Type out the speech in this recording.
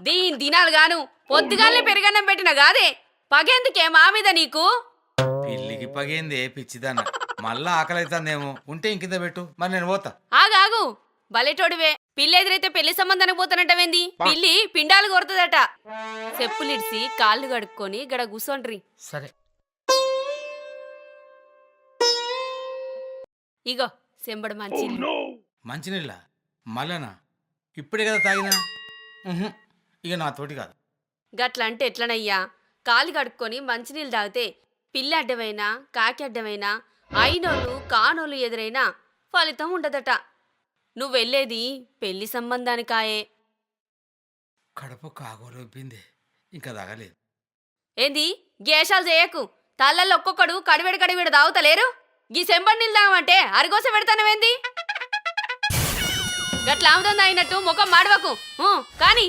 దీని దినాలు గాను పొద్దుగాలనే పెరుగన్నం పెట్టిన గాదే పగెందుకే మా మీద నీకు? పిల్లికి పగేందే పిచ్చిదాన. మళ్ళా ఆకలైతుందేమో. ఉంటే ఇంకింద పెట్టు, మరి నేను పోతా. ఆగాగు బలెటోడివే. పిల్లి ఎదురైతే పెళ్లి సంబంధానికి పోతానంటవేంది? పిల్లి పిండాలు కొడుతుందట. చెప్పులిడిసి కాళ్ళు కడుక్కొని గడ కూసోండ్రి. సరే. ఇగో సెంబడు మంచి మంచినీళ్ళ మళ్ళనా ఇప్పుడే కదా తాగినా. ఇక నాతోటి కాదు. గట్లంటే ఎట్లనయ్యా? కాళ్ళు కడుక్కొని మంచినీళ్ళు తాగితే పిల్లి అడ్డమైనా కాకి అడ్డమైనా అయినోళ్ళు కానోళ్ళు ఎదురైనా ఫలితం ఉండదట. నువ్వెళ్ళేది పెళ్లి సంబంధానికాయే. కడుపు కాగోలొప్పింది, ఇంకా తాగలేదు. ఏంది గేషాలు చేయకు. తల్లల్లో ఒక్కొక్కడు కడివెడు కడివెడు తాగుతలేరు. గీ సెంబడి నీళ్ళు తాగమంటే అరిగోస పెడతానవేంది? గట్ల ఆముదం తాగినట్టు ముఖం మాడవకు. కానీ